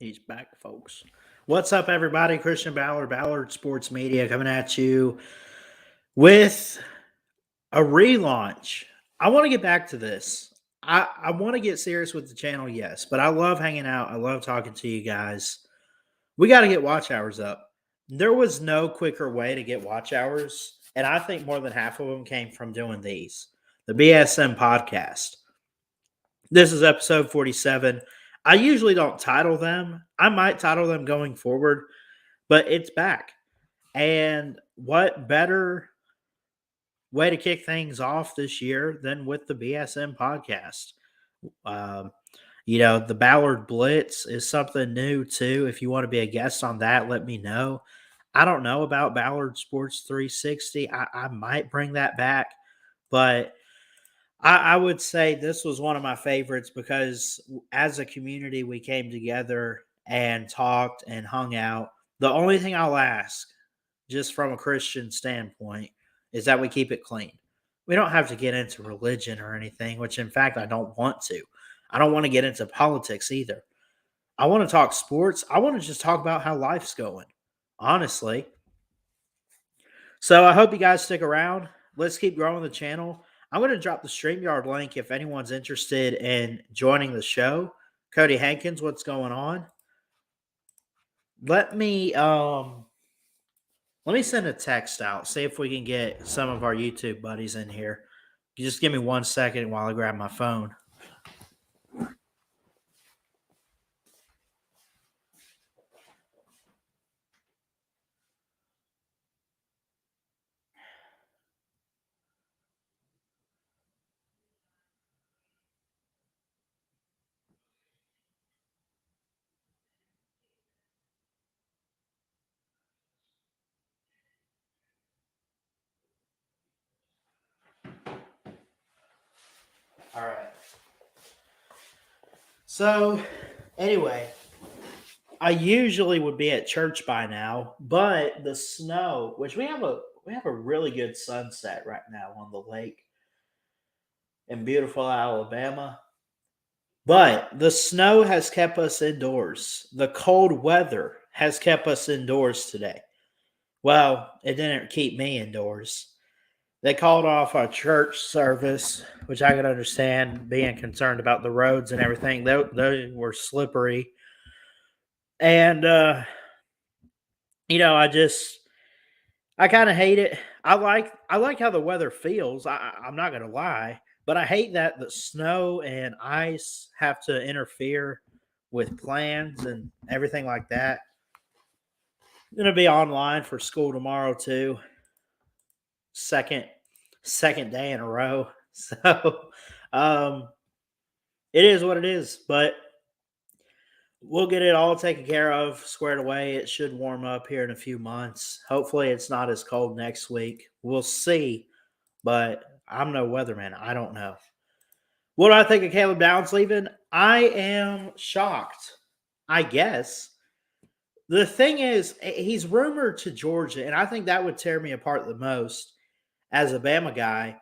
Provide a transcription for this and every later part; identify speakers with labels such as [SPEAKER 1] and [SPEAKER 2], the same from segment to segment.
[SPEAKER 1] He's back, folks. What's up, everybody? Christian Ballard Sports Media, coming at you with a relaunch. I want to get back to this. I want to get serious with the channel, yes, but I love hanging out. I love talking to you guys. We got to get watch hours up. There was no quicker way to get watch hours, and I think more than half of them came from doing these. The BSM podcast. This is episode 47. I usually don't title them. I might title them going forward, but it's back. And what better way to kick things off this year than with the BSM podcast? Um, the Ballard Blitz is something new too. If you want to be a guest on that, let me know. I don't know about Ballard Sports 360. I might bring that back, but I would say this was one of my favorites because as a community, we came together and talked and hung out. The only thing I'll ask, just from a Christian standpoint, is that we keep it clean. We don't have to get into religion or anything, which in fact, I don't want to. I don't want to get into politics either. I want to talk sports. I want to just talk about how life's going, honestly. So I hope you guys stick around. Let's keep growing the channel. I'm going to drop the StreamYard link if anyone's interested in joining the show. Cody Hankins, what's going on? Let me send a text out. See if we can get some of our YouTube buddies in here. You just give me 1 second while I grab my phone. All right. So, anyway, I usually would be at church by now, but the snow, which we have a really good sunset right now on the lake in beautiful Alabama. But the snow has kept us indoors. The cold weather has kept us indoors today. Well, it didn't keep me indoors. They called off our church service, which I could understand being concerned about the roads and everything. They were slippery. And, I kind of hate it. I like how the weather feels. I'm not going to lie. But I hate that the snow and ice have to interfere with plans and everything like that. I'm going to be online for school tomorrow too. Second day in a row. So it is what it is, but we'll get it all taken care of, squared away. It should warm up here in a few months. Hopefully it's not as cold next week. We'll see, but I'm no weatherman. I don't know. What do I think of Caleb Downs leaving? I am shocked, I guess. The thing is, he's rumored to Georgia, and I think that would tear me apart the most as a Bama guy.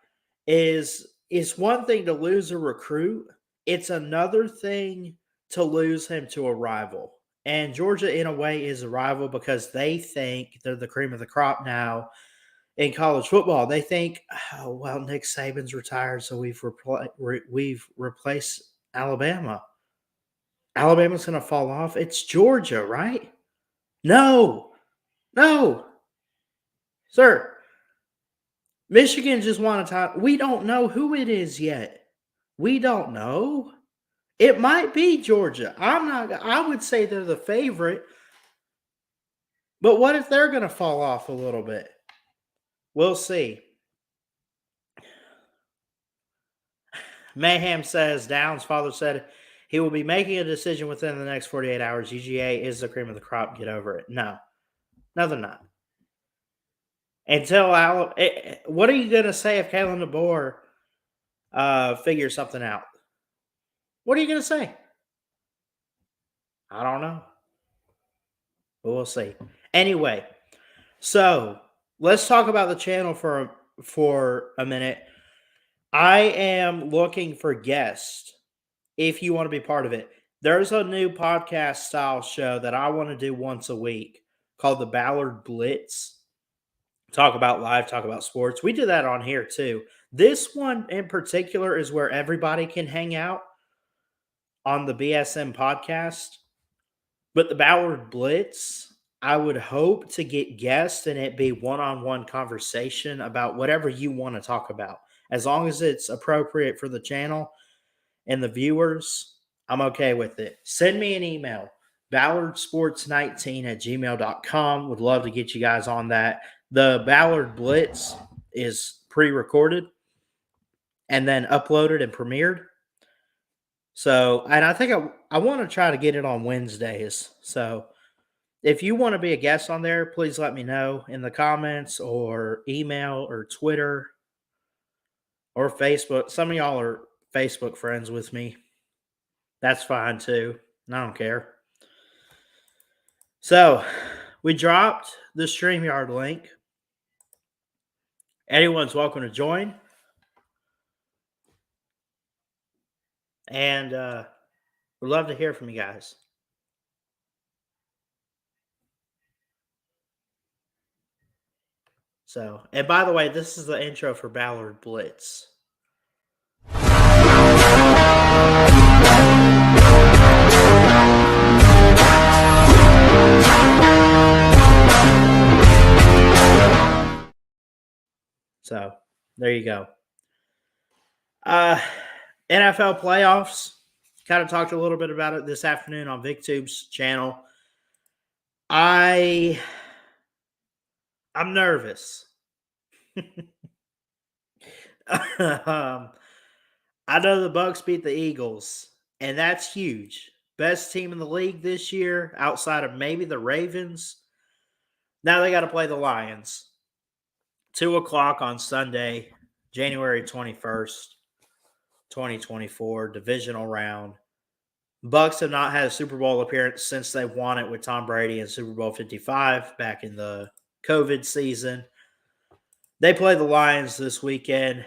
[SPEAKER 1] Is it's one thing to lose a recruit. It's another thing to lose him to a rival. And Georgia, in a way, is a rival because they think they're the cream of the crop now in college football. They think, oh, well, Nick Saban's retired, so we've replaced Alabama. Alabama's going to fall off. It's Georgia, right? No, sir. Michigan just won a title. We don't know who it is yet. We don't know. It might be Georgia. I would say they're the favorite. But what if they're going to fall off a little bit? We'll see. Mayhem says, Downs' father said he will be making a decision within the next 48 hours. UGA is the cream of the crop. Get over it. No, they're not. What are you going to say if Kalen DeBoer figures something out? What are you going to say? I don't know. But we'll see. Anyway, so let's talk about the channel for a minute. I am looking for guests if you want to be part of it. There's a new podcast style show that I want to do once a week called the Ballard Blitz. Talk about live, talk about sports. We do that on here too. This one in particular is where everybody can hang out on the BSM podcast. But the Ballard Blitz, I would hope to get guests and it be one-on-one conversation about whatever you want to talk about. As long as it's appropriate for the channel and the viewers, I'm okay with it. Send me an email, ballardsports19@gmail.com. Would love to get you guys on that. The Ballard Blitz is pre-recorded and then uploaded and premiered. So, and I think I want to try to get it on Wednesdays. So, if you want to be a guest on there, please let me know in the comments or email or Twitter or Facebook. Some of y'all are Facebook friends with me. That's fine too. I don't care. So, we dropped the StreamYard link. Anyone's welcome to join. And we'd love to hear from you guys. So, and by the way, this is the intro for Ballard Blitz. So, there you go. NFL playoffs. Kind of talked a little bit about it this afternoon on VicTube's channel. I'm nervous. I know the Bucs beat the Eagles, and that's huge. Best team in the league this year, outside of maybe the Ravens. Now they got to play the Lions. 2:00 on Sunday, January 21st, 2024, divisional round. Bucs have not had a Super Bowl appearance since they won it with Tom Brady in Super Bowl 55 back in the COVID season. They play the Lions this weekend.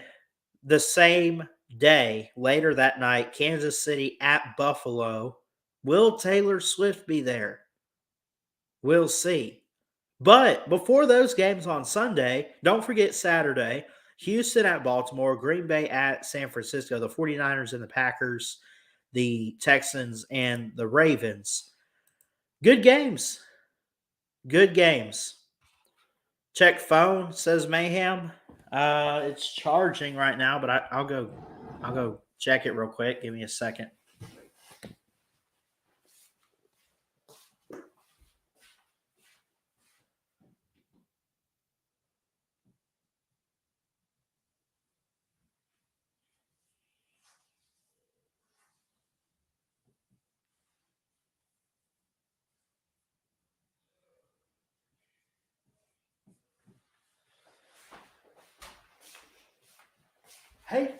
[SPEAKER 1] The same day, later that night, Kansas City at Buffalo. Will Taylor Swift be there? We'll see. But before those games on Sunday, don't forget Saturday, Houston at Baltimore, Green Bay at San Francisco, the 49ers and the Packers, the Texans and the Ravens. Good games. Good games. Check phone, says Mayhem. It's charging right now, but I'll go check it real quick. Give me a second.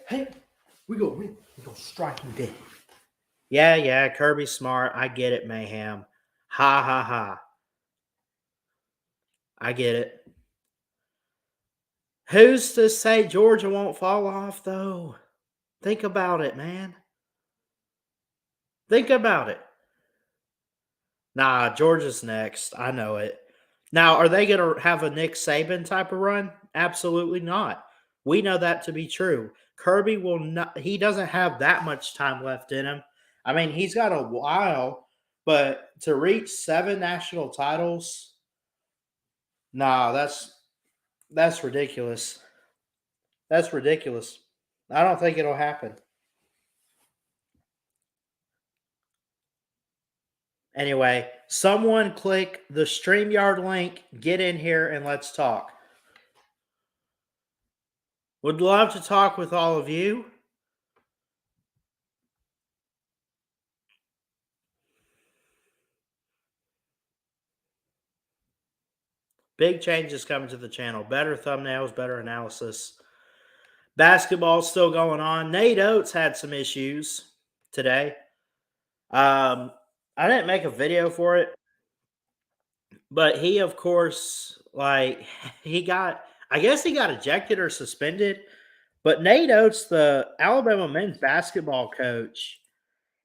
[SPEAKER 1] Hey, we go strike him dead. Yeah, Kirby Smart. I get it, Mayhem. Ha ha ha. I get it. Who's to say Georgia won't fall off, though? Think about it, man. Think about it. Nah, Georgia's next. I know it. Now, are they going to have a Nick Saban type of run? Absolutely not. We know that to be true. Kirby will not, he doesn't have that much time left in him. I mean, he's got a while, but to reach 7 national titles, nah, that's ridiculous. That's ridiculous. I don't think it'll happen. Anyway, someone click the StreamYard link, get in here, and let's talk. Would love to talk with all of you. Big changes coming to the channel. Better thumbnails, better analysis. Basketball's still going on. Nate Oates had some issues today. I didn't make a video for it, but he, of course, I guess he got ejected or suspended. But Nate Oates, the Alabama men's basketball coach,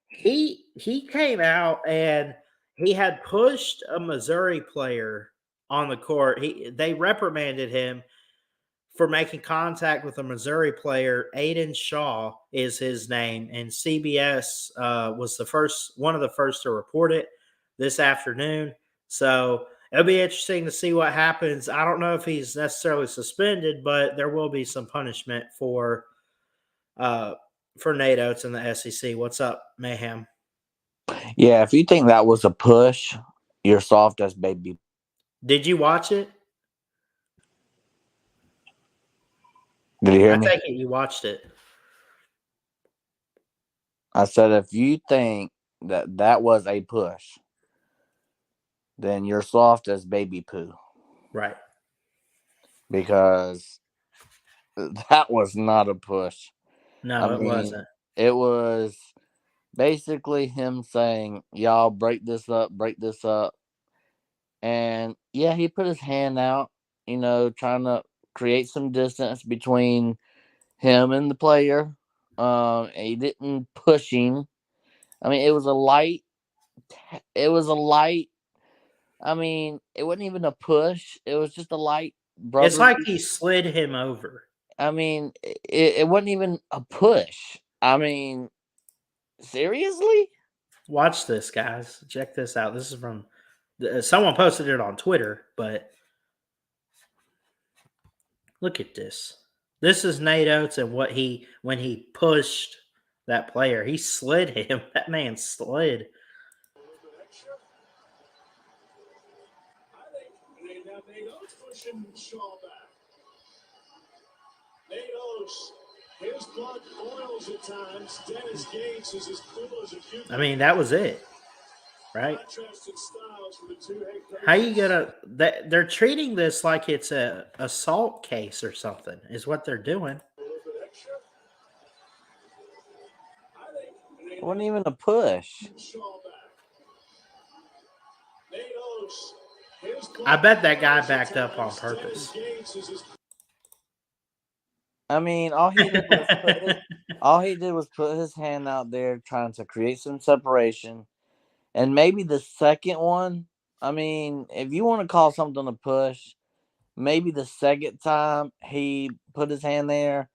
[SPEAKER 1] he came out and he had pushed a Missouri player on the court. They reprimanded him for making contact with a Missouri player. Aiden Shaw is his name, and CBS was one of the first to report it this afternoon. So it'll be interesting to see what happens. I don't know if he's necessarily suspended, but there will be some punishment uh, for Nate Oates in the SEC. What's up, Mayhem?
[SPEAKER 2] Yeah, if you think that was a push, you're soft as baby.
[SPEAKER 1] Did you watch it?
[SPEAKER 2] Did you hear
[SPEAKER 1] I
[SPEAKER 2] me?
[SPEAKER 1] take it you watched it.
[SPEAKER 2] I said if you think that that was a push, then you're soft as baby poo
[SPEAKER 1] Right.
[SPEAKER 2] because that was not a push. I
[SPEAKER 1] No, it
[SPEAKER 2] mean,
[SPEAKER 1] wasn't.
[SPEAKER 2] it was basically him saying, "Y'all break this up." And yeah, he put his hand out, trying to create some distance between him and the player. He didn't push him. I mean, it was a light. I mean, it wasn't even a push. It was just a light
[SPEAKER 1] It's like
[SPEAKER 2] brotherly.
[SPEAKER 1] he slid him over.
[SPEAKER 2] I mean, it wasn't even a push. I mean, seriously?
[SPEAKER 1] Watch this, guys. Check this out. This is from someone posted it on Twitter, but look at this. This is Nate Oates and when he pushed that player, he slid him. That man slid. I mean, that was it, right? How you gonna? They're treating this like it's a assault case or something. Is what they're doing.
[SPEAKER 2] It wasn't even a push.
[SPEAKER 1] I bet that guy backed up on purpose.
[SPEAKER 2] I mean, all he did was put his hand out there trying to create some separation. And maybe the second one, I mean, if you want to call something a push, maybe the second time he put his hand there,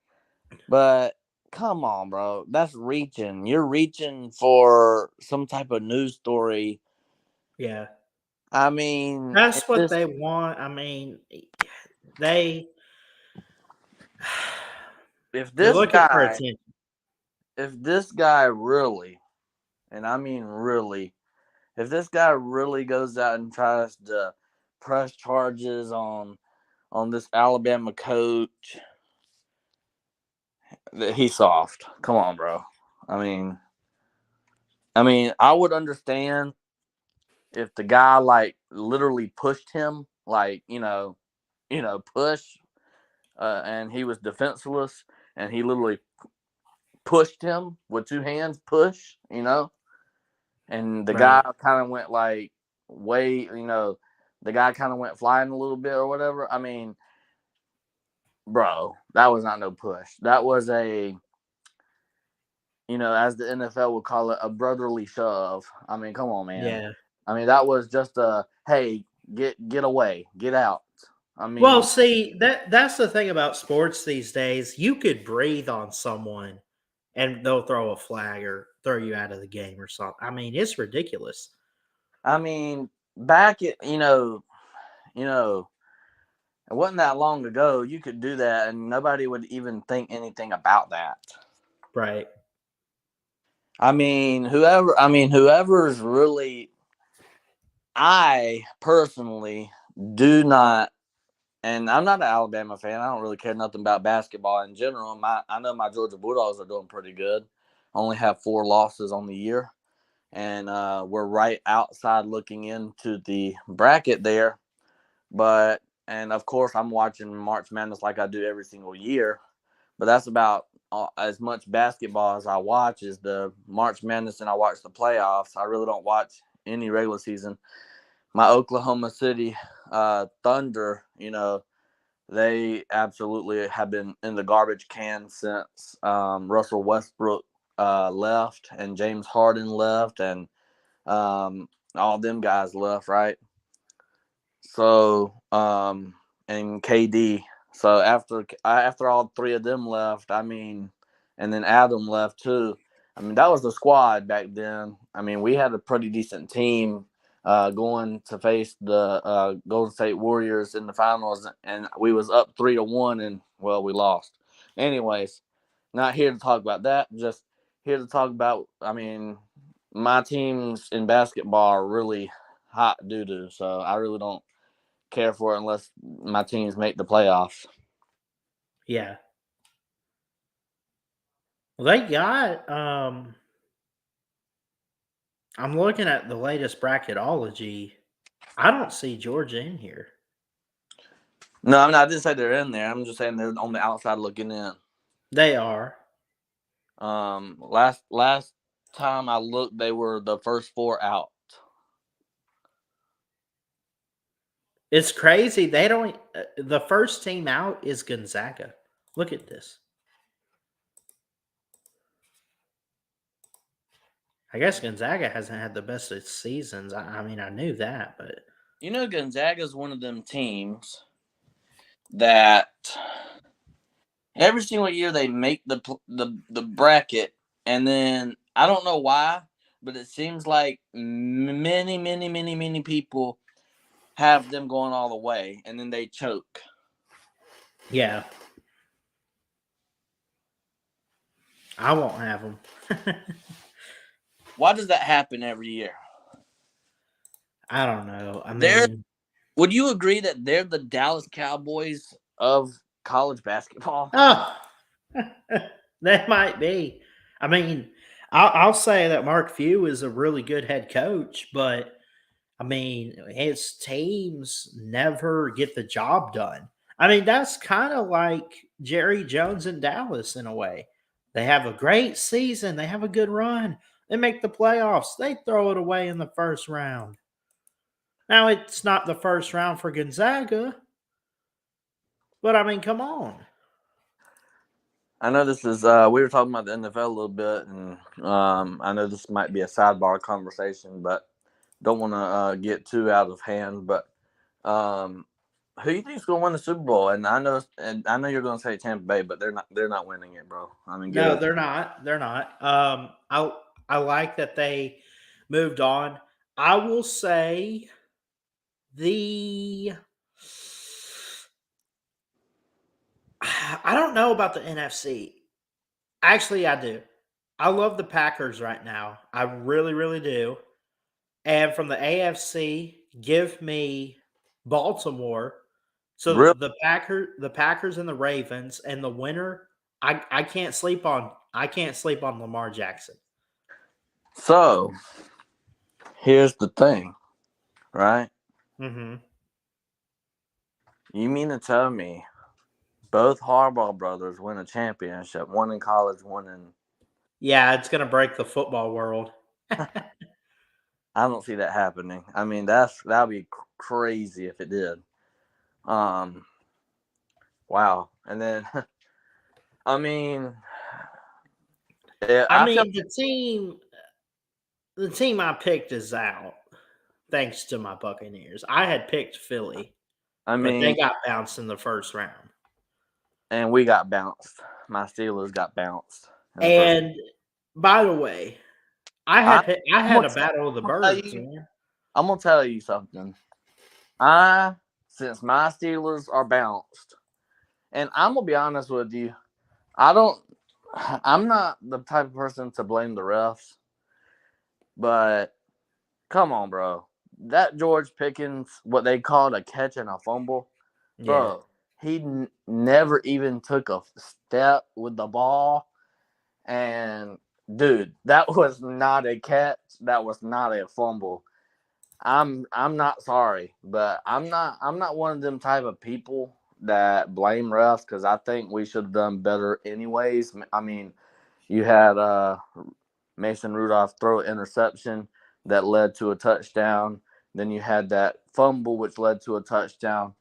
[SPEAKER 2] but come on, bro. That's reaching. You're reaching for some type of news story.
[SPEAKER 1] Yeah,
[SPEAKER 2] I mean,
[SPEAKER 1] that's what they want. I mean, they
[SPEAKER 2] if
[SPEAKER 1] they're
[SPEAKER 2] this
[SPEAKER 1] looking for
[SPEAKER 2] guy,
[SPEAKER 1] attention.
[SPEAKER 2] if this guy really, and I mean really, if this guy really goes out and tries to press charges on this Alabama coach, he's soft. Come on, bro. I mean, I would understand if the guy like literally pushed him, like push, and he was defenseless, and he literally pushed him with two hands, and the guy
[SPEAKER 1] Right.
[SPEAKER 2] kind of went like way, the guy kind of went flying a little bit or whatever. I mean, bro, that was not no push. That was as the NFL would call it, a brotherly shove. I mean, come on, man.
[SPEAKER 1] Yeah.
[SPEAKER 2] I mean, that was just a hey, get away, get out. I
[SPEAKER 1] Well,
[SPEAKER 2] mean,
[SPEAKER 1] see, that's the thing about sports these days. You could breathe on someone and they'll throw a flag or throw you out of the game or something. I mean, it's ridiculous.
[SPEAKER 2] back at it wasn't that long ago. You could do that, and nobody would even think anything about that.
[SPEAKER 1] Right.
[SPEAKER 2] Whoever's really. I personally do not, and I'm not an Alabama fan. I don't really care nothing about basketball in general. I know my Georgia Bulldogs are doing pretty good. Only have 4 losses on the year, and we're right outside looking into the bracket there. And of course, I'm watching March Madness like I do every single year. But that's about as much basketball as I watch is the March Madness, and I watch the playoffs. I really don't watch any regular season. My Oklahoma City Thunder, they absolutely have been in the garbage can since Russell Westbrook. left, and James Harden left, and all them guys left, right? So, and KD. So after all three of them left, I mean, and then Adam left too. I mean, that was the squad back then. I mean, we had a pretty decent team going to face the Golden State Warriors in the finals, and we was up 3-1, and well, we lost. Anyways, not here to talk about that. Just here to talk about. I mean, my teams in basketball are really hot doo doo, so I really don't care for it unless my teams make the playoffs.
[SPEAKER 1] Yeah. Well, they got I'm looking at the latest bracketology. I don't see Georgia in here.
[SPEAKER 2] No, I mean I didn't say they're in there. I'm just saying they're on the outside looking in.
[SPEAKER 1] They are.
[SPEAKER 2] Last time I looked, they were the first four out.
[SPEAKER 1] It's crazy. They don't. The first team out is Gonzaga. Look at this. I guess Gonzaga hasn't had the best of seasons. I mean, I knew that, but
[SPEAKER 2] You know, Gonzaga's one of them teams that every single year they make the bracket, and then I don't know why, but it seems like many people have them going all the way, and then they choke.
[SPEAKER 1] yeah, I won't have them.
[SPEAKER 2] Why does that happen every year?
[SPEAKER 1] I don't know. I
[SPEAKER 2] They're
[SPEAKER 1] mean,
[SPEAKER 2] Would you agree that they're the Dallas Cowboys of college basketball?
[SPEAKER 1] oh, that might be. I mean, I'll say that Mark Few is a really good head coach, but I mean, his teams never get the job done. I mean, that's kind of like Jerry Jones in Dallas in a way. They have a great season, they have a good run, they make the playoffs, they throw it away in the first round. Now, it's not the first round for Gonzaga, but I mean, come on.
[SPEAKER 2] I know this is we were talking about the NFL a little bit, and I know this might be a sidebar conversation, but don't want to get too out of hand. But um, who do you think is going to win the Super Bowl? And I know you're going to say Tampa Bay, but they're not winning it, bro. I mean, get
[SPEAKER 1] No,
[SPEAKER 2] over.
[SPEAKER 1] they're not. They're not. I like that they moved on. I will say the I don't know about the NFC. Actually, I do. I love the Packers right now. I really, really do. And from the AFC, give me Baltimore. So
[SPEAKER 2] Really?
[SPEAKER 1] the Packers and the Ravens, and the winner. I can't sleep on. I can't sleep on Lamar Jackson.
[SPEAKER 2] So here's the thing, right?
[SPEAKER 1] Hmm.
[SPEAKER 2] You mean to tell me both Harbaugh brothers win a championship, one in college, one in.
[SPEAKER 1] Yeah, it's gonna break the football world.
[SPEAKER 2] I don't see that happening. I mean, that'd be crazy if it did. Um, wow. And then, I mean,
[SPEAKER 1] I
[SPEAKER 2] I feel.
[SPEAKER 1] mean, the team I picked is out, thanks to my Buccaneers. I had picked Philly,
[SPEAKER 2] I
[SPEAKER 1] but they
[SPEAKER 2] mean,
[SPEAKER 1] got bounced in the first round.
[SPEAKER 2] and we got bounced. My Steelers got bounced in the first.
[SPEAKER 1] And by the way,
[SPEAKER 2] I,
[SPEAKER 1] I
[SPEAKER 2] I'm
[SPEAKER 1] had
[SPEAKER 2] gonna,
[SPEAKER 1] a battle of the
[SPEAKER 2] I'm gonna tell
[SPEAKER 1] birds,
[SPEAKER 2] you.
[SPEAKER 1] man.
[SPEAKER 2] I'm gonna tell you something. I Since my Steelers are bounced, and I'm gonna be honest with you, I don't. I'm not the type of person to blame the refs, but come on, bro. That George Pickens, what they called a catch and a fumble,
[SPEAKER 1] Yeah,
[SPEAKER 2] bro. He never even took a step with the ball, and dude, that was not a catch. That was not a fumble. I'm not sorry, but I'm not one of them type of people that blame refs because I think we should have done better anyways. I mean, you had Mason Rudolph throw an interception that led to a touchdown. Then you had that fumble which led to a touchdown.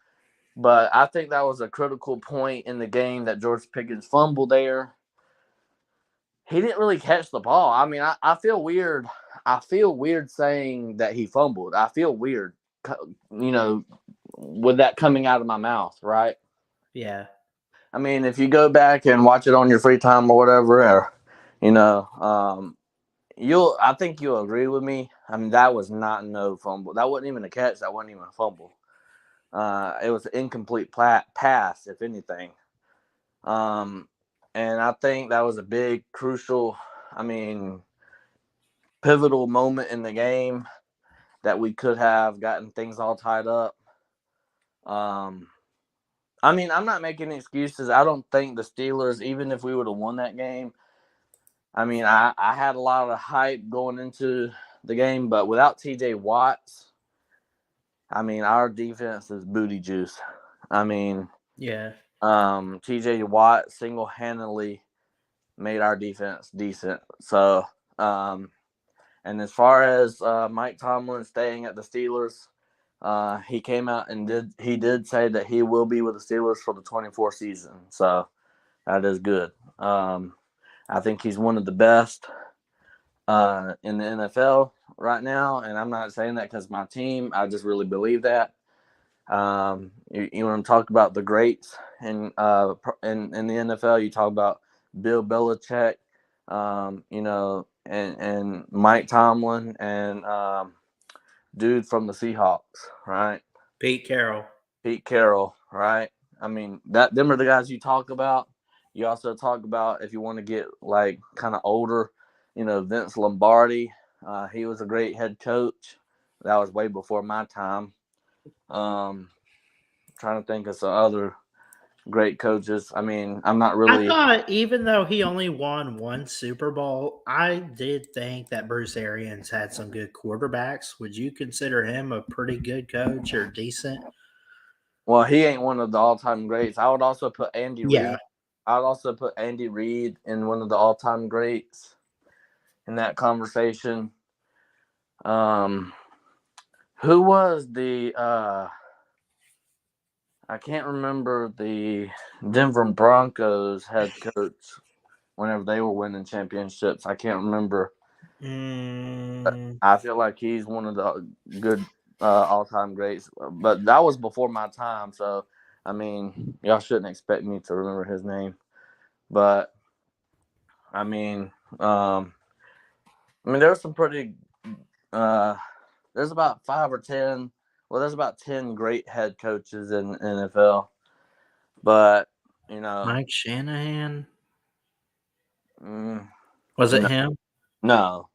[SPEAKER 2] But I think that was a critical point in the game that George Pickens fumbled there. he didn't really catch the ball. I mean, I feel weird. I feel weird saying that he fumbled. I feel weird, with that coming out of my mouth, right?
[SPEAKER 1] Yeah.
[SPEAKER 2] I mean, if you go back and watch it on your free time or whatever, or, I think you'll agree with me. I mean, that was not no fumble. That wasn't even a catch. That wasn't even a fumble. It was an incomplete pass, if anything. Um, and I think that was a big, crucial, I mean, pivotal moment in the game that we could have gotten things all tied up. Um, I mean, I'm not making excuses. I don't think the Steelers, even if we would have won that game, I mean, I had a lot of hype going into the game, but without TJ Watts, I mean, our defense is booty juice. I mean,
[SPEAKER 1] Yeah.
[SPEAKER 2] TJ Watt single handedly made our defense decent. So, and as far as Mike Tomlin staying at the Steelers, he came out and did say that he will be with the Steelers for the 24 season. So that is good. I think he's one of the best in the NFL right now, and I'm not saying that because my team. I just really believe that. You want to talk about the greats in the NFL? You talk about Bill Belichick, and Mike Tomlin and dude from the Seahawks, right?
[SPEAKER 1] Pete Carroll.
[SPEAKER 2] Pete Carroll, right? I mean, them are the guys you talk about. You also talk about if you want to get like kind of older, Vince Lombardi. He was a great head coach. That was way before my time. Trying to think of some other great coaches. I mean, I'm not
[SPEAKER 1] I
[SPEAKER 2] really.
[SPEAKER 1] thought even though he only won one Super Bowl, I did think that Bruce Arians had some good quarterbacks. Would you consider him a pretty good coach or decent?
[SPEAKER 2] Well, he ain't one of the all-time greats. I would also put Andy
[SPEAKER 1] Yeah.
[SPEAKER 2] Reid. I'd also put Andy Reid in one of the all-time greats in that conversation. Um, who was the? I can't remember the Denver Broncos head coach whenever they were winning championships. I can't remember.
[SPEAKER 1] Mm,
[SPEAKER 2] I feel like he's one of the good all-time greats, but that was before my time. So, I mean, y'all shouldn't expect me to remember his name. But I mean, there's some pretty. Uh, there's about 5 or 10. Well, there's about 10 great head coaches in NFL, but you know,
[SPEAKER 1] Mike Shanahan.
[SPEAKER 2] mm,
[SPEAKER 1] Was it
[SPEAKER 2] no,
[SPEAKER 1] him?
[SPEAKER 2] no.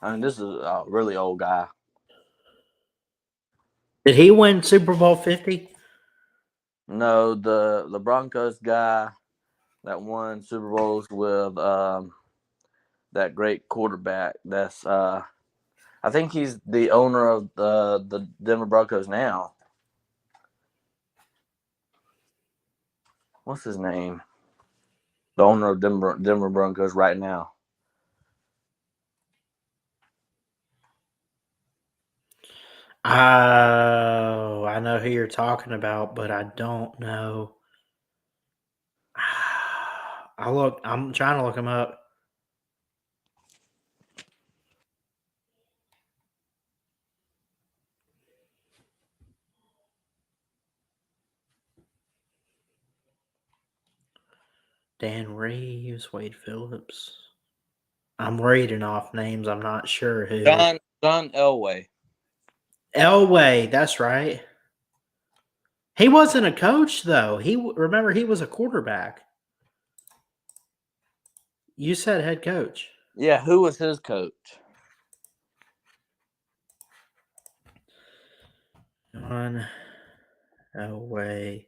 [SPEAKER 2] I mean, this is a really old guy.
[SPEAKER 1] Did he win Super Bowl 50?
[SPEAKER 2] No, the Broncos guy that won Super Bowls with that great quarterback. That's I think he's the owner of the Denver Broncos now. What's his name? The owner of Denver Broncos right now.
[SPEAKER 1] Oh, I know who you're talking about, but I don't know. I'm trying to look him up. Dan Reeves, Wade Phillips. I'm reading off names. I'm not sure who.
[SPEAKER 2] John Elway.
[SPEAKER 1] Elway, that's right. He wasn't a coach though. Remember he was a quarterback. You said head coach.
[SPEAKER 2] Yeah, who was his coach?
[SPEAKER 1] John Elway.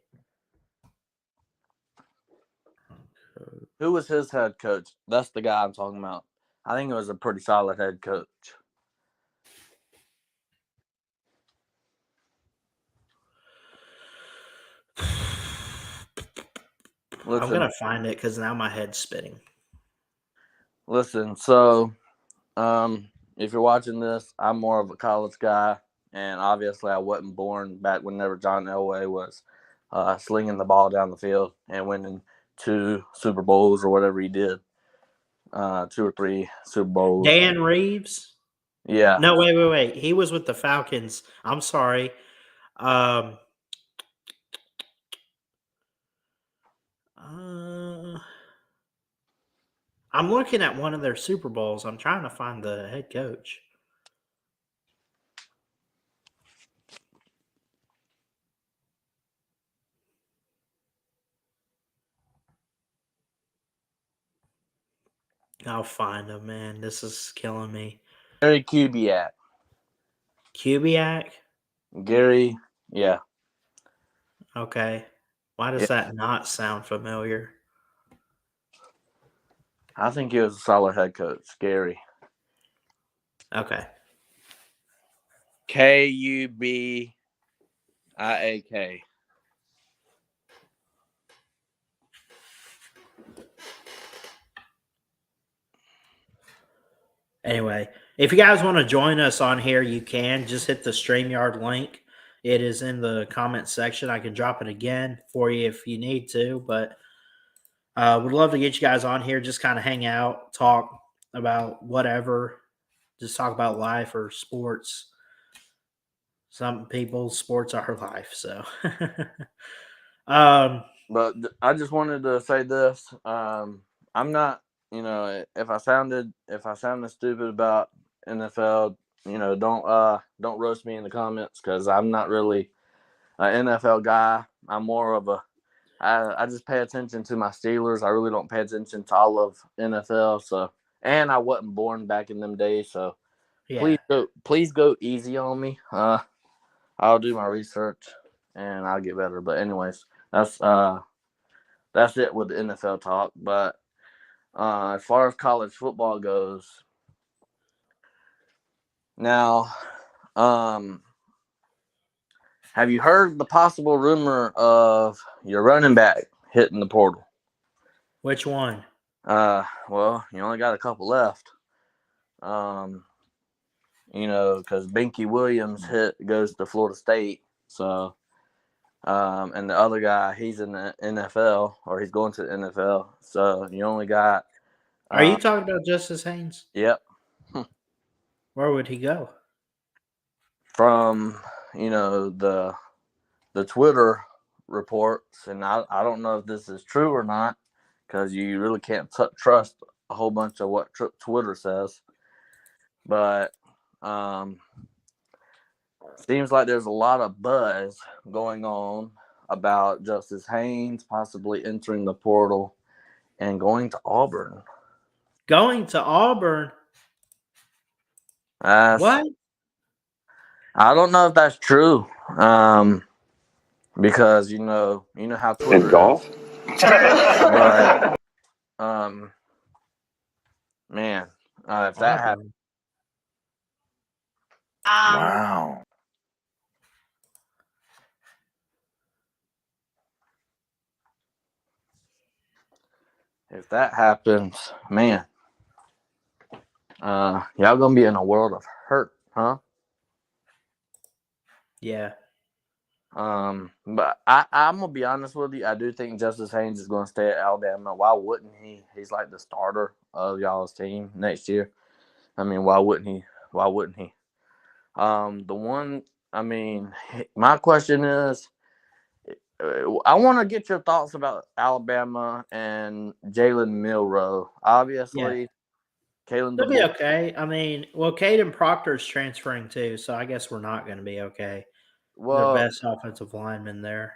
[SPEAKER 2] Who was his head coach? That's the guy I'm talking about. I think it was a pretty solid head coach.
[SPEAKER 1] I'm
[SPEAKER 2] Listen,
[SPEAKER 1] gonna find it because now my head's spinning.
[SPEAKER 2] listen. So, if you're watching this, I'm more of a college guy, and obviously, I wasn't born back whenever John Elway was slinging the ball down the field and winning 2 Super Bowls or whatever he did. 2 or 3 Super Bowls.
[SPEAKER 1] Dan Reeves?
[SPEAKER 2] Yeah.
[SPEAKER 1] No, wait. He was with the Falcons. I'm sorry. Uh, I'm looking at one of their Super Bowls. I'm trying to find the head coach. I'll find him, man. This is killing me.
[SPEAKER 2] Gary Kubiak.
[SPEAKER 1] Kubiak?
[SPEAKER 2] Gary, yeah.
[SPEAKER 1] Okay. Why does that not sound familiar?
[SPEAKER 2] I think he was a solid head coach. Gary.
[SPEAKER 1] Okay.
[SPEAKER 2] Kubiak.
[SPEAKER 1] Anyway, if you guys want to join us on here, you can. Just hit the StreamYard link. It is in the comment section. I can drop it again for you if you need to, but would love to get you guys on here. Just kind of hang out, talk about whatever. Just talk about life or sports. Some people's sports are life, so.
[SPEAKER 2] But I just wanted to say this. I'm not, if I sounded stupid about NFL, don't roast me in the comments because I'm not really an NFL guy. I'm more of I just pay attention to my Steelers. I really don't pay attention to all of NFL. So, and I wasn't born back in them days. So,
[SPEAKER 1] yeah.
[SPEAKER 2] please go easy on me. I'll do my research and I'll get better. But anyways, that's it with the NFL talk. But as far as college football goes, now, have you heard the possible rumor of your running back hitting the portal?
[SPEAKER 1] Which one?
[SPEAKER 2] Well, you only got a couple left. Because Binky Williams goes to Florida State. So, and the other guy, he's in the NFL or he's going to the NFL. So you only got.
[SPEAKER 1] Are you talking about Justice Haynes?
[SPEAKER 2] Yep.
[SPEAKER 1] Where would he go?
[SPEAKER 2] From the Twitter reports, and I don't know if this is true or not because you really can't trust a whole bunch of what Twitter says. But seems like there's a lot of buzz going on about Justice Haynes possibly entering the portal and going to Auburn.
[SPEAKER 1] Going to Auburn? What?
[SPEAKER 2] I don't know if that's true. Because you know how Twitter
[SPEAKER 3] golf?
[SPEAKER 2] is. But man, if that happens.
[SPEAKER 3] Wow.
[SPEAKER 2] If that happens, man, y'all gonna be in a world of hurt, huh?
[SPEAKER 1] Yeah.
[SPEAKER 2] But I'm gonna be honest with you. I do think Justice Haynes is gonna stay at Alabama. Why wouldn't he? He's like the starter of y'all's team next year. I mean, why wouldn't he? My question is, I want to get your thoughts about Alabama and Jalen Milroe. Obviously, Kalen
[SPEAKER 1] It'll be okay. I mean, Caden Proctor's transferring too, so I guess we're not going to be okay. The best offensive lineman there.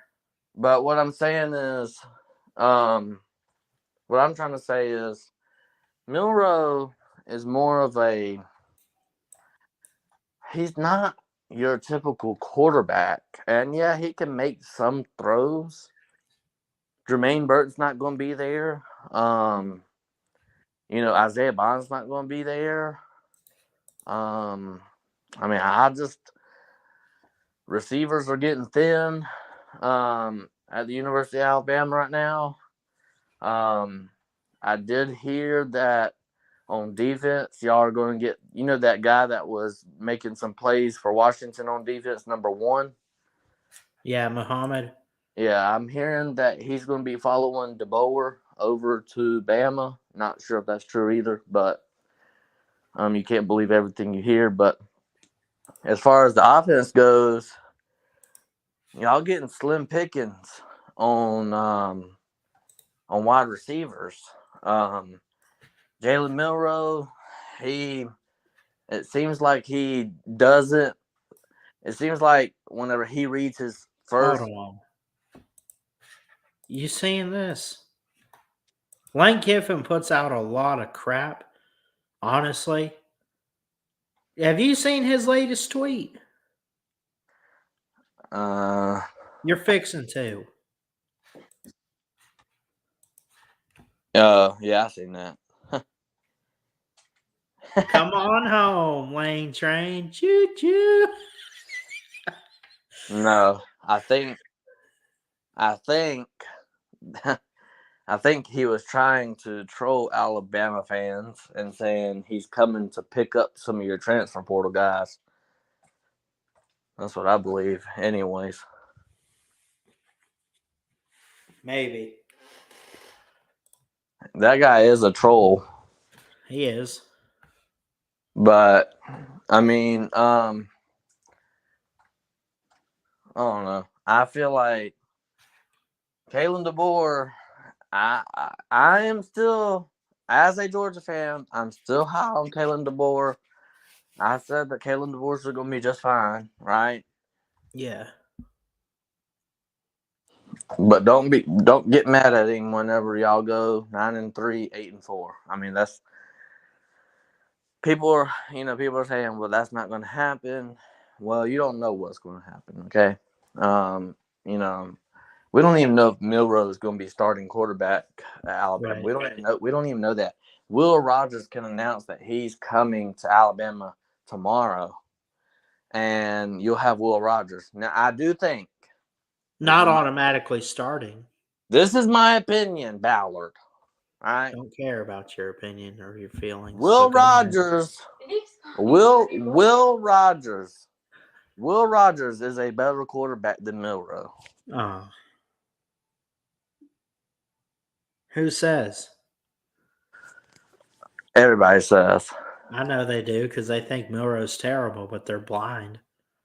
[SPEAKER 2] But what I'm saying is, what I'm trying to say is, Milroe is more of he's not your typical quarterback. And yeah, he can make some throws. Jermaine Burton's not going to be there. Isaiah Bond's not going to be there. Receivers are getting thin at the University of Alabama right now. I did hear that on defense, y'all are going to get, that guy that was making some plays for Washington on defense, number 1.
[SPEAKER 1] Yeah, Muhammad.
[SPEAKER 2] Yeah, I'm hearing that he's going to be following DeBoer over to Bama. Not sure if that's true either, but you can't believe everything you hear. But as far as the offense goes, y'all getting slim pickings on wide receivers. Jalen Milrow, he it seems like he doesn't. It seems like whenever he reads his
[SPEAKER 1] Hold
[SPEAKER 2] first,
[SPEAKER 1] on. You seeing this? Lane Kiffin puts out a lot of crap, honestly. Have you seen his latest tweet?
[SPEAKER 2] uh,
[SPEAKER 1] You're fixing to.
[SPEAKER 2] yeah, I seen that.
[SPEAKER 1] Come on home, Lane Train. Choo choo.
[SPEAKER 2] No, I think I think he was trying to troll Alabama fans and saying he's coming to pick up some of your transfer portal guys. That's what I believe, anyways.
[SPEAKER 1] Maybe.
[SPEAKER 2] That guy is a troll,
[SPEAKER 1] He is.
[SPEAKER 2] but I mean, I don't know. I feel like Kalen DeBoer. I am still, as a Georgia fan, I'm still high on Kalen DeBoer. I said that Kalen DeBoer is going to be just fine, right?
[SPEAKER 1] Yeah.
[SPEAKER 2] But don't get mad at him whenever y'all go 9-3, 8-4. I mean, that's people are saying, well, that's not going to happen. Well, you don't know what's going to happen, okay? You know, we don't even know if Milrow is going to be starting quarterback at Alabama.
[SPEAKER 1] Right.
[SPEAKER 2] We don't even know that. Will Rogers can announce that he's coming to Alabama tomorrow, and you'll have Will Rogers. Now, I do think
[SPEAKER 1] Not automatically starting.
[SPEAKER 2] this is my opinion, Ballard. All right,
[SPEAKER 1] Don't care about your opinion or your feelings.
[SPEAKER 2] Will Rogers is a better quarterback than Milrow.
[SPEAKER 1] Oh. Who says?
[SPEAKER 2] Everybody says.
[SPEAKER 1] I know they do because they think Milrow's terrible, but they're blind.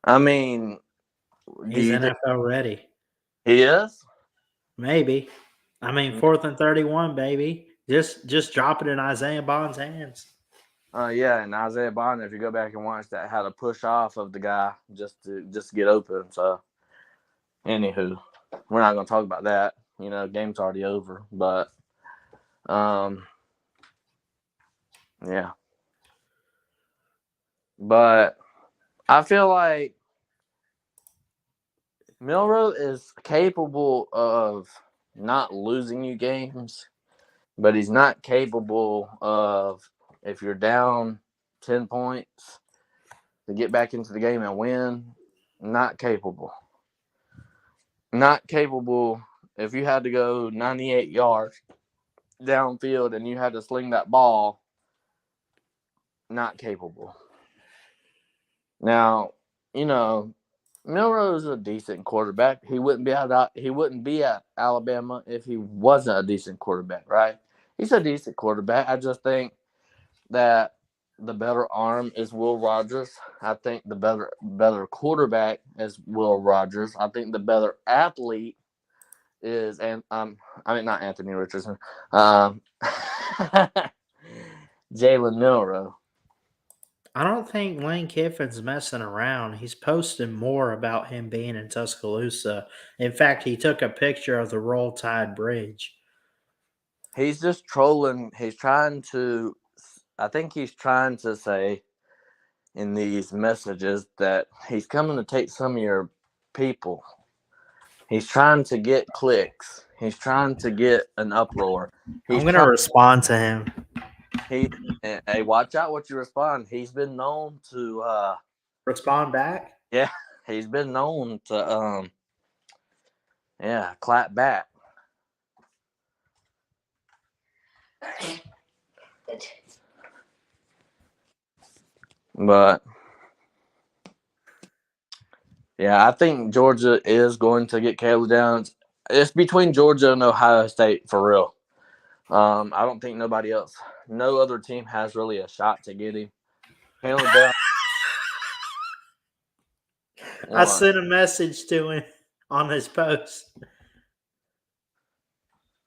[SPEAKER 2] I mean, do
[SPEAKER 1] He's
[SPEAKER 2] you think
[SPEAKER 1] NFL ready.
[SPEAKER 2] he is?
[SPEAKER 1] Maybe. I mean, 4th and 31, baby. Just drop it in Isaiah Bond's hands.
[SPEAKER 2] Yeah, and Isaiah Bond, if you go back and watch that, had a push off of the guy just to get open. So, anywho, we're not going to talk about that. You know, game's already over. But, yeah. But I feel like Milrow is capable of not losing you games, but he's not capable of, if you're down 10 points, to get back into the game and win. Not capable. Not capable. If you had to go 98 yards downfield and you had to sling that ball, not capable. Now, you know, Milrow is a decent quarterback. He wouldn't be at Alabama if he wasn't a decent quarterback, right? He's a decent quarterback. I just think that the better arm is Will Rogers. I think the better quarterback is Will Rogers. I think the better athlete is not Anthony Richardson. Jalen Milrow.
[SPEAKER 1] I don't think Lane Kiffin's messing around. He's posting more about him being in Tuscaloosa. In fact, he took a picture of the Roll Tide Bridge.
[SPEAKER 2] He's just trolling. I think he's trying to say in these messages that he's coming to take some of your people. He's trying to get clicks. He's trying to get an uproar.
[SPEAKER 1] I'm going to respond to him.
[SPEAKER 2] Hey, watch out what you respond. He's been known to
[SPEAKER 1] Respond back?
[SPEAKER 2] yeah, he's been known to clap back. But yeah, I think Georgia is going to get Caleb Downs. It's between Georgia and Ohio State for real. I don't think no other team has really a shot to get him. Caleb down.
[SPEAKER 1] I
[SPEAKER 2] What?
[SPEAKER 1] sent a message to him on his post.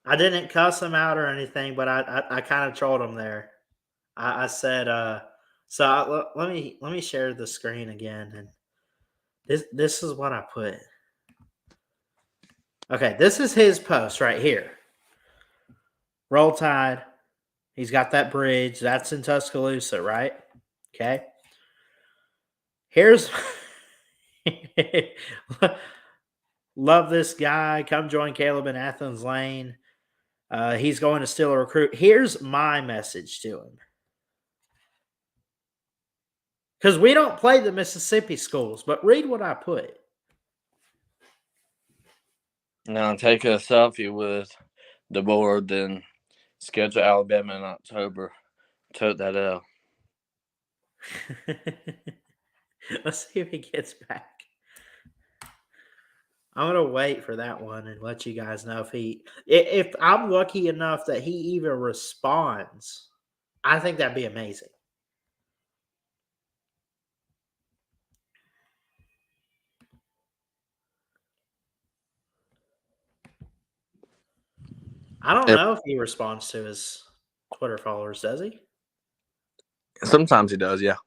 [SPEAKER 1] I didn't cuss him out or anything, but I kind of trolled him there. I said, let me share the screen again, and this is what I put. Okay, this is his post right here. Roll Tide. He's got that bridge. That's in Tuscaloosa, right? Okay. Here's love this guy. Come join Caleb in Athens Lane. He's going to steal a recruit. Here's my message to him. Because we don't play the Mississippi schools, but read what I put.
[SPEAKER 2] Now take a selfie with the board, then schedule Alabama in October. Tote that L.
[SPEAKER 1] Let's see if he gets back. I'm gonna wait for that one and let you guys know if I'm lucky enough that he even responds. I think that'd be amazing. I don't know if he responds to his Twitter followers. Does he?
[SPEAKER 2] Sometimes he does, yeah.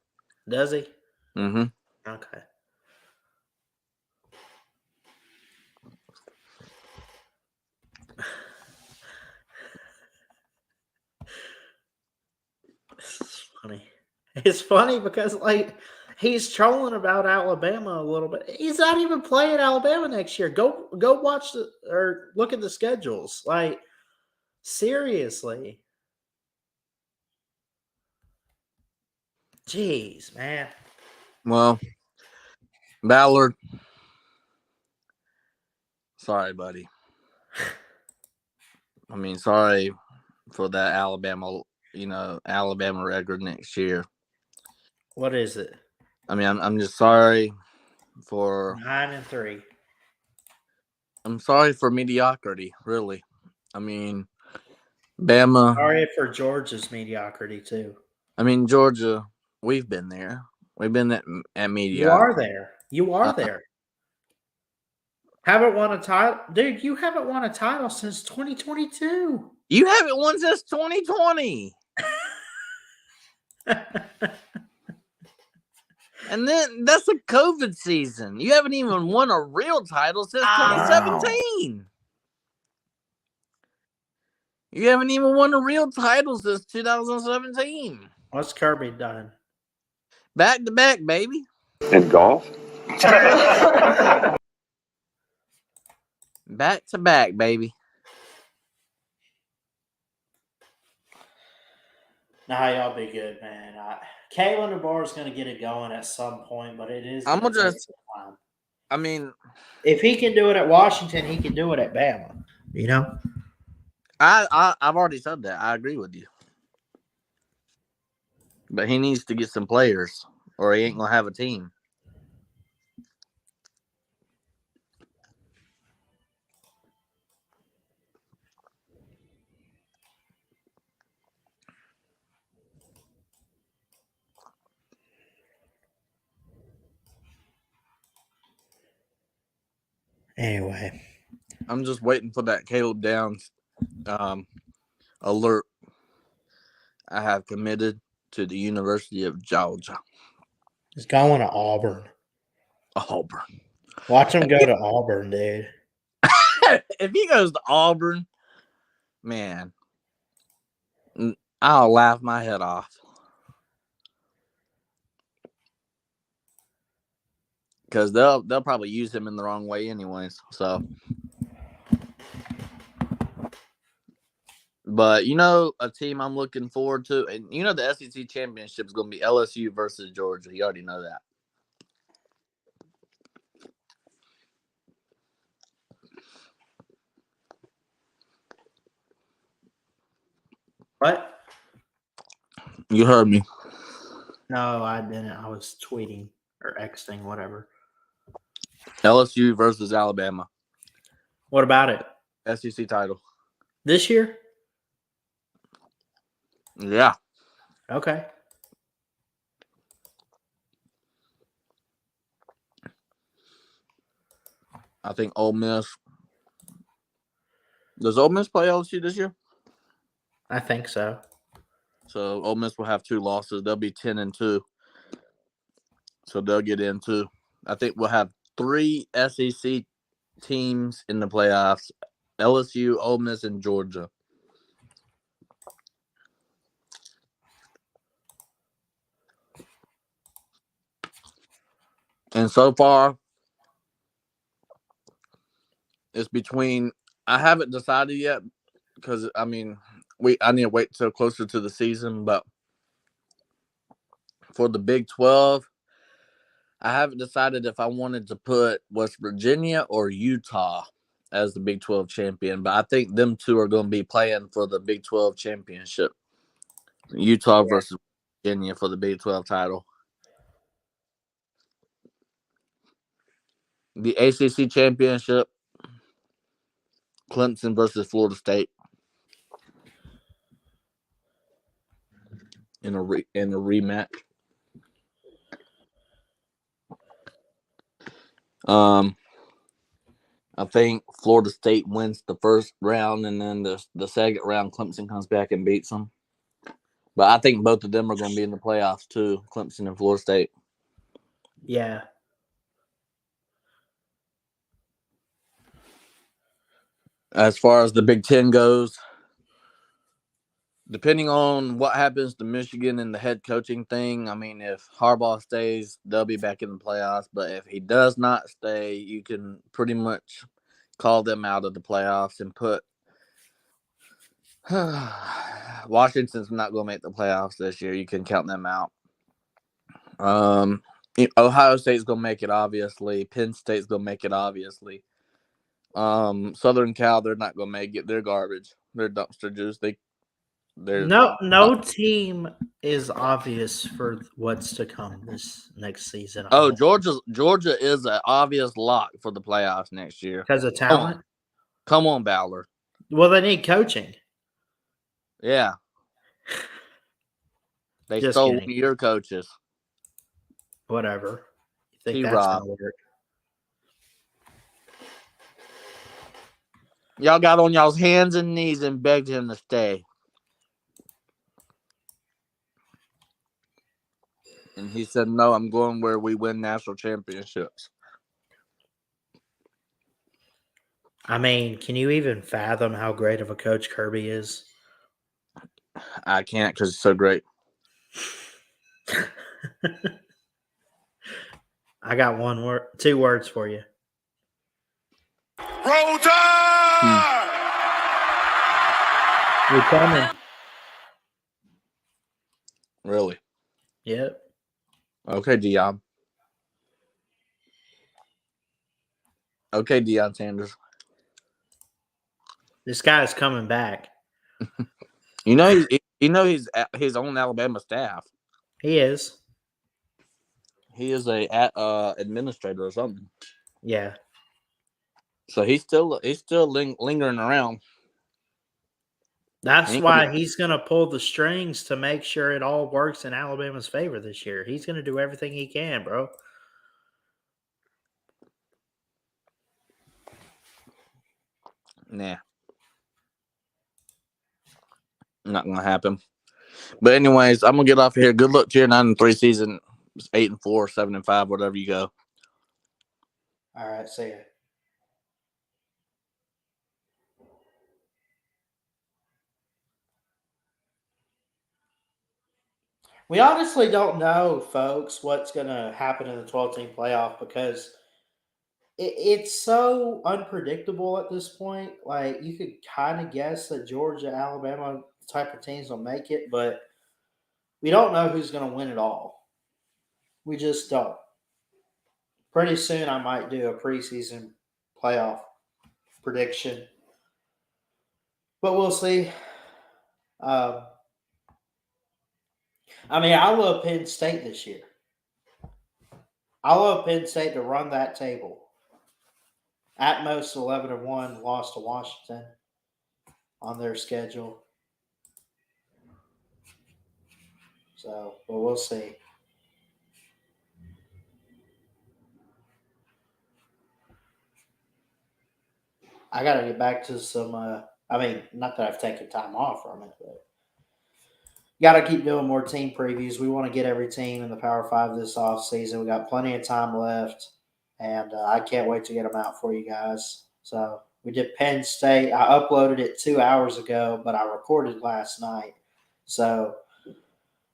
[SPEAKER 1] Does he?
[SPEAKER 2] Mm-hmm.
[SPEAKER 1] Okay. This is funny. It's funny because he's trolling about Alabama a little bit. He's not even playing Alabama next year. Go watch or look at the schedules. Like seriously. Jeez, man.
[SPEAKER 2] Well, Ballard. Sorry, buddy. I mean, sorry for that Alabama record next year.
[SPEAKER 1] What is it?
[SPEAKER 2] I mean, I'm just sorry for
[SPEAKER 1] 9-3.
[SPEAKER 2] I'm sorry for mediocrity, really. I mean, Bama.
[SPEAKER 1] Sorry for Georgia's mediocrity too.
[SPEAKER 2] I mean, Georgia. We've been there. We've been at mediocrity.
[SPEAKER 1] You are there. You are there. Haven't won a title, dude. You haven't won a title since 2022.
[SPEAKER 2] You haven't won since 2020. And then that's a COVID season. You haven't even won a real title since 2017. You haven't even won a real title since 2017.
[SPEAKER 1] What's Kirby done?
[SPEAKER 2] Back to back, baby.
[SPEAKER 3] In golf?
[SPEAKER 2] Back to back, baby.
[SPEAKER 1] Nah, y'all be good, man. Kalen DeBoer is going to get it going at some point, but it is.
[SPEAKER 2] I'm gonna just. I mean,
[SPEAKER 1] if he can do it at Washington, he can do it at Bama. You know.
[SPEAKER 2] I've already said that. I agree with you. But he needs to get some players, or he ain't gonna have a team.
[SPEAKER 1] Anyway,
[SPEAKER 2] I'm just waiting for that Caleb Downs alert. I have committed to the University of Georgia.
[SPEAKER 1] he's going to Auburn.
[SPEAKER 2] Auburn.
[SPEAKER 1] Watch him go to Auburn, dude.
[SPEAKER 2] If he goes to Auburn, man, I'll laugh my head off. Because they'll probably use him in the wrong way anyways. So, but a team I'm looking forward to, and the SEC championship is going to be LSU versus Georgia. You already know that.
[SPEAKER 1] What?
[SPEAKER 2] You heard me.
[SPEAKER 1] No, I didn't. I was tweeting or Xing, whatever.
[SPEAKER 2] LSU versus Alabama.
[SPEAKER 1] What about it?
[SPEAKER 2] SEC title.
[SPEAKER 1] This year?
[SPEAKER 2] Yeah.
[SPEAKER 1] Okay.
[SPEAKER 2] I think Ole Miss. Does Ole Miss play LSU this year?
[SPEAKER 1] I think so.
[SPEAKER 2] So Ole Miss will have 2 losses. They'll be 10-2. So they'll get in too. I think we'll have 3 SEC teams in the playoffs: LSU, Ole Miss, and Georgia. And so far, it's between. I haven't decided yet because I need to wait till closer to the season. But for the Big 12, I haven't decided if I wanted to put West Virginia or Utah as the Big 12 champion. But I think them two are going to be playing for the Big 12 championship. Utah versus Virginia for the Big 12 title. The ACC championship, Clemson versus Florida State in a rematch. I think Florida State wins the first round, and then the second round, Clemson comes back and beats them. But I think both of them are going to be in the playoffs too, Clemson and Florida State.
[SPEAKER 1] Yeah.
[SPEAKER 2] As far as the Big Ten goes, depending on what happens to Michigan and the head coaching thing, I mean, if Harbaugh stays, they'll be back in the playoffs. But if he does not stay, you can pretty much call them out of the playoffs and put Washington's not going to make the playoffs this year. You can count them out. Ohio State's going to make it, obviously. Penn State's going to make it, obviously. Southern Cal, they're not going to make it. They're garbage. They're dumpster juice. They're
[SPEAKER 1] No team is obvious for what's to come this next season.
[SPEAKER 2] Georgia is an obvious lock for the playoffs next year.
[SPEAKER 1] Because of talent.
[SPEAKER 2] Come on, Ballard.
[SPEAKER 1] Well, they need coaching.
[SPEAKER 2] Yeah. They
[SPEAKER 1] Just
[SPEAKER 2] stole
[SPEAKER 1] kidding.
[SPEAKER 2] one of your coaches.
[SPEAKER 1] Whatever. You think
[SPEAKER 2] T-Rob.
[SPEAKER 1] that's going to work?
[SPEAKER 2] Y'all got on y'all's hands and knees and begged him to stay. And he said, no, I'm going where we win national championships.
[SPEAKER 1] I mean, can you even fathom how great of a coach Kirby is?
[SPEAKER 2] I can't because it's so great.
[SPEAKER 1] I got 2 words for you.
[SPEAKER 3] Roll Tide!
[SPEAKER 1] We're coming.
[SPEAKER 2] Really?
[SPEAKER 1] Yep.
[SPEAKER 2] Okay, Deion. Okay, Deion Sanders.
[SPEAKER 1] This guy's coming back.
[SPEAKER 2] He's his own Alabama staff.
[SPEAKER 1] He is.
[SPEAKER 2] He is a administrator or something.
[SPEAKER 1] Yeah.
[SPEAKER 2] So he's still lingering around.
[SPEAKER 1] That's why he's going to pull the strings to make sure it all works in Alabama's favor this year. He's going to do everything he can, bro.
[SPEAKER 2] Nah. Not going to happen. But anyways, I'm going to get off here. Good luck to your 9-3 season. 8-4, 7-5, whatever you go.
[SPEAKER 1] All right, see ya. We honestly don't know, folks, what's going to happen in the 12-team playoff because it's so unpredictable at this point. Like, you could kind of guess that Georgia, Alabama type of teams will make it, but we don't know who's going to win it all. We just don't. Pretty soon, I might do a preseason playoff prediction, but we'll see. I love Penn State this year. I love Penn State to run that table. At most 11-1, lost to Washington on their schedule. So, but we'll see. I got to get back to some. Not that I've taken time off from it, but got to keep doing more team previews. We want to get every team in the Power Five this off season. We got plenty of time left, and I can't wait to get them out for you guys. So we did Penn State. I uploaded it 2 hours ago, but I recorded last night. So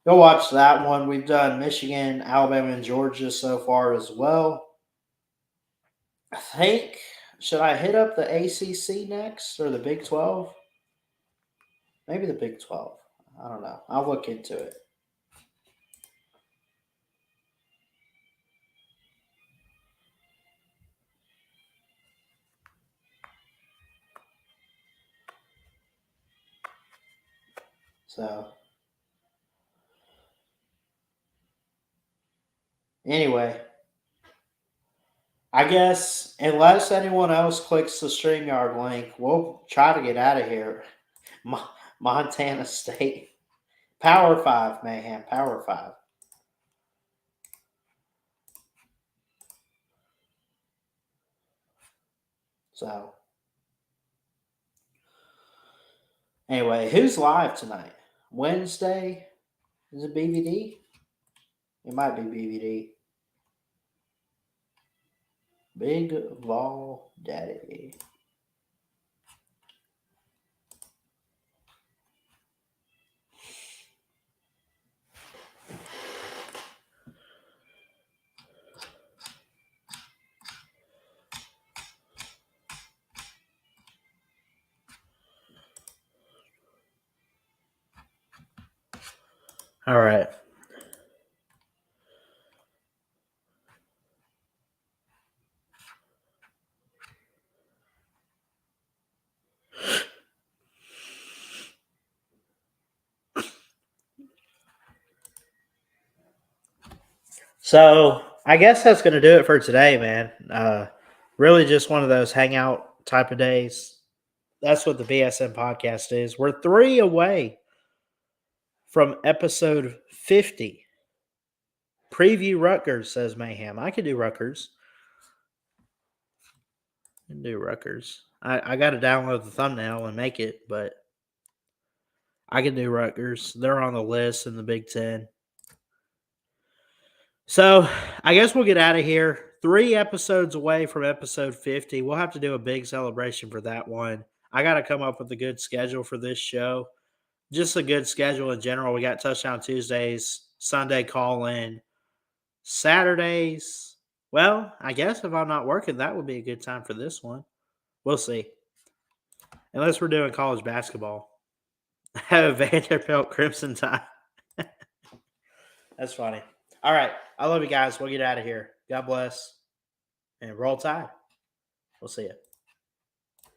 [SPEAKER 1] go watch that one. We've done Michigan, Alabama, and Georgia so far as well. I think, should I hit up the ACC next or the Big 12? Maybe the Big 12. I don't know. I'll look into it. So, anyway, I guess unless anyone else clicks the StreamYard link, we'll try to get out of here. Montana State. Power 5, Mayhem. Power 5. So, anyway, who's live tonight? Wednesday? Is it BVD? It might be BVD. Big Vol Daddy. All right. So I guess that's going to do it for today, man. Really just one of those hangout type of days. That's what the BSM podcast is. We're 3 away from episode 50. Preview Rutgers, says Mayhem. I could do Rutgers. I can do Rutgers. I got to download the thumbnail and make it, but I can do Rutgers. They're on the list in the Big Ten. So I guess we'll get out of here. 3 episodes away from episode 50. We'll have to do a big celebration for that one. I got to come up with a good schedule for this show. Just a good schedule in general. We got Touchdown Tuesdays, Sunday call-in, Saturdays. Well, I guess if I'm not working, that would be a good time for this one. We'll see. Unless we're doing college basketball. Have Vanderbilt Crimson time. That's funny. All right. I love you guys. We'll get out of here. God bless. And roll tide. We'll see you.